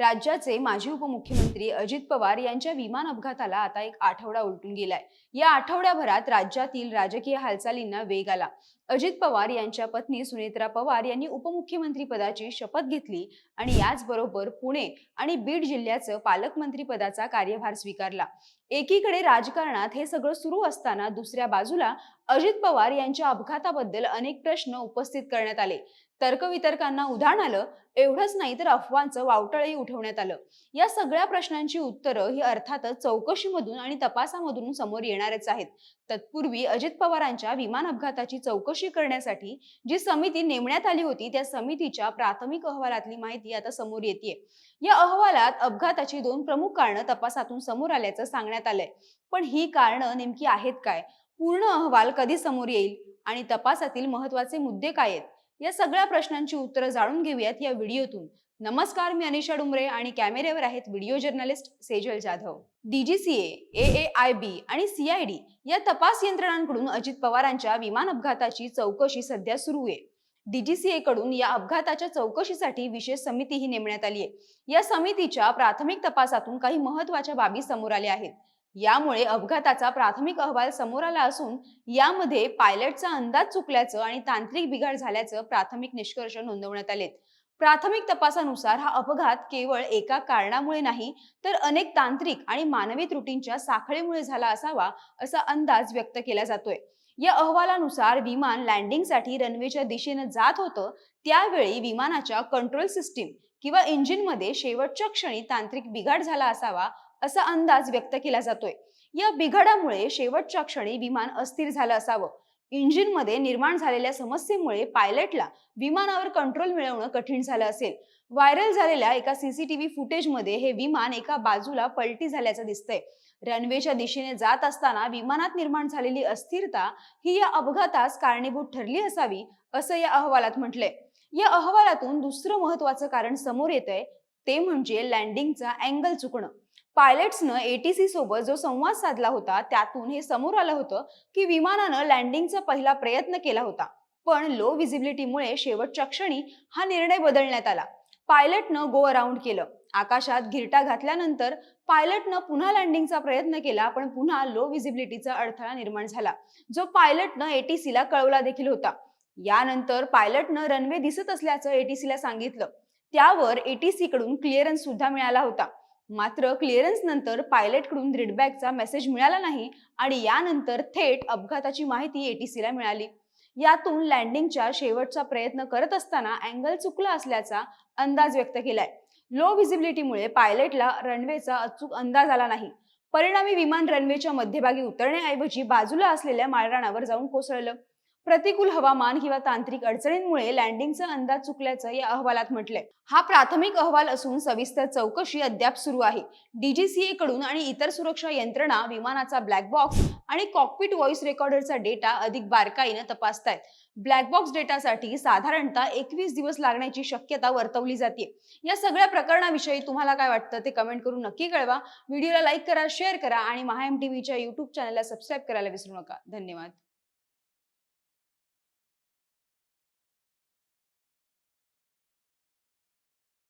राज्याचे माजी उपमुख्यमंत्री अजित पवार यांच्या विमान अपघाताला आता एक आठवडा उलटून गेलाय। या आठवड्याभरात राज्यातील राजकीय हालचालींना वेग आला। अजित पवार यांच्या पत्नी सुनेत्रा पवार यांनी उपमुख्यमंत्री पदाची शपथ घेतली आणि याचबरोबर पुणे आणि बीड जिल्ह्याचं पालकमंत्री पदाचा कार्यभार स्वीकारला। एकीकडे राजकारणात हे सगळं सुरू असताना दुसऱ्या बाजूला अजित पवार यांच्या अपघाताबद्दल अनेक प्रश्न उपस्थित करण्यात आले। तर्कवितर्कांना उधाण आलं। एवढंच नाही तर अफवांचं वावटळही उठवण्यात आलं। या सगळ्या प्रश्नांची उत्तरं ही अर्थातच चौकशीमधून आणि तपासामधून समोर येणारच आहेत। तत्पूर्वी अजित पवारांच्या विमान अपघाताची चौकशी करण्यासाठी जी समिती नेमण्यात आली होती त्या समितीच्या प्राथमिक अहवालातली माहिती आता समोर येतेय। या अहवालात अपघाताची दोन प्रमुख कारणं तपासातून समोर आल्याचं सांगण्यात आलंय। पण ही कारणं नेमकी आहेत काय? पूर्ण अहवाल कधी समोर येईल आणि तपासातील महत्त्वाचे मुद्दे काय आहेत? या सगळ्या प्रश्नांची उत्तरं जाणून घेऊयात या व्हिडिओतून। नमस्कार, मी अनिशा डुमरे आणि कॅमेऱ्यावर आहेत video journalist Sejal Jadhav. DGCA, AAIB आणि सीआयडी या तपास यंत्रणांकडून अजित पवारांच्या विमान अपघाताची चौकशी सध्या सुरू आहे। डीजीसीए कडून या अपघाताच्या चौकशीसाठी विशेष समितीही नेमण्यात आली आहे। या समितीच्या प्राथमिक तपासातून काही महत्त्वाच्या बाबी समोर आल्या आहेत। यामुळे अपघाताचा प्राथमिक अहवाल समोर आला असून यामध्ये पायलटचा अंदाज चुकल्याचं आणि तांत्रिक बिघाड झाल्याचं प्राथमिक निष्कर्ष नोंदवण्यात आलेत। प्राथमिक तपासानुसार हा अपघात केवळ एका कारणामुळे नाही तर अनेक तांत्रिक आणि मानवी त्रुटींच्या साखळीमुळे झाला असावा असा अंदाज व्यक्त केला जातोय। या अहवालानुसार विमान लँडिंगसाठी रनवेच्या दिशेने जात होतं त्यावेळी विमानाच्या कंट्रोल सिस्टीम किंवा इंजिनमध्ये शेवटच्या क्षणी तांत्रिक बिघाड झाला असावा असा अंदाज व्यक्त केला जातोय। या बिघाडामुळे शेवटच्या क्षणी विमान अस्थिर झालं असावं। इंजिनमध्ये निर्माण झालेल्या समस्येमुळे पायलटला विमानावर कंट्रोल मिळवणं कठीण झालं असेल। व्हायरल झालेल्या एका सीसीटीव्ही फुटेजमध्ये हे विमान एका बाजूला पलटी झाल्याचं दिसतंय। रनवेच्या दिशेने जात असताना विमानात निर्माण झालेली अस्थिरता ही या अपघातास कारणीभूत ठरली असावी असं या अहवालात म्हटलंय। या अहवालातून दुसरं महत्त्वाचं कारण समोर येतंय ते म्हणजे लँडिंगचा अँगल चुकणं। पायलट्सनं एटीसी सोबत जो संवाद साधला होता त्यातून हे समोर आलं होतं की विमानानं लँडिंगचा पहिला प्रयत्न केला होता, पण लो व्हिजिबिलिटीमुळे शेवटच्या क्षणी हा निर्णय बदलण्यात आला। पायलटनं गो अराउंड केलं। आकाशात घिरटा घातल्यानंतर पायलटनं पुन्हा लँडिंगचा प्रयत्न केला, पण पुन्हा लो व्हिजिबिलिटीचा अडथळा निर्माण झाला, जो पायलटनं एटीसीला कळवला देखील होता। यानंतर पायलटनं रनवे दिसत असल्याचं एटीसीला सांगितलं। त्यावर एटीसी कडून क्लिअरन्स सुद्धा मिळाला होता। मात्र क्लिअरन्स नंतर पायलटकडून रीडबॅकचा मेसेज मिळाला नाही आणि यानंतर थेट अपघाताची माहिती एटीसीला मिळाली। यातून लँडिंगच्या शेवटचा प्रयत्न करत असताना अँगल चुकला असल्याचा अंदाज व्यक्त केलाय। लो व्हिजिबिलिटीमुळे पायलटला रनवेचा अचूक अंदाज आला नाही। परिणामी विमान रनवेच्या मध्यभागी उतरण्याऐवजी बाजूला असलेल्या माळरानावर जाऊन कोसळलं। प्रतिकूल हवामान किंवा तांत्रिक अडचणींमुळे लँडिंगचा अंदाज चुकल्याचं या अहवालात म्हटलंय। हा प्राथमिक अहवाल असून सविस्तर चौकशी अद्याप सुरू आहे। डीजीसीए कडून आणि इतर सुरक्षा यंत्रणा विमानाचा ब्लॅक बॉक्स आणि कॉकपिट व्हॉइस रेकॉर्डरचा डेटा अधिक बारकाईने तपासतायत। ब्लॅक बॉक्स डेटासाठी साधारणतः 21 दिवस लागण्याची शक्यता वर्तवली जाते। या सगळ्या प्रकरणाविषयी तुम्हाला काय वाटतं ते कमेंट करून नक्की कळवा। व्हिडिओला लाईक करा, शेअर करा आणि महाएमटीव्हीच्या YouTube चॅनलला सबस्क्राईब करायला विसरू नका। धन्यवाद।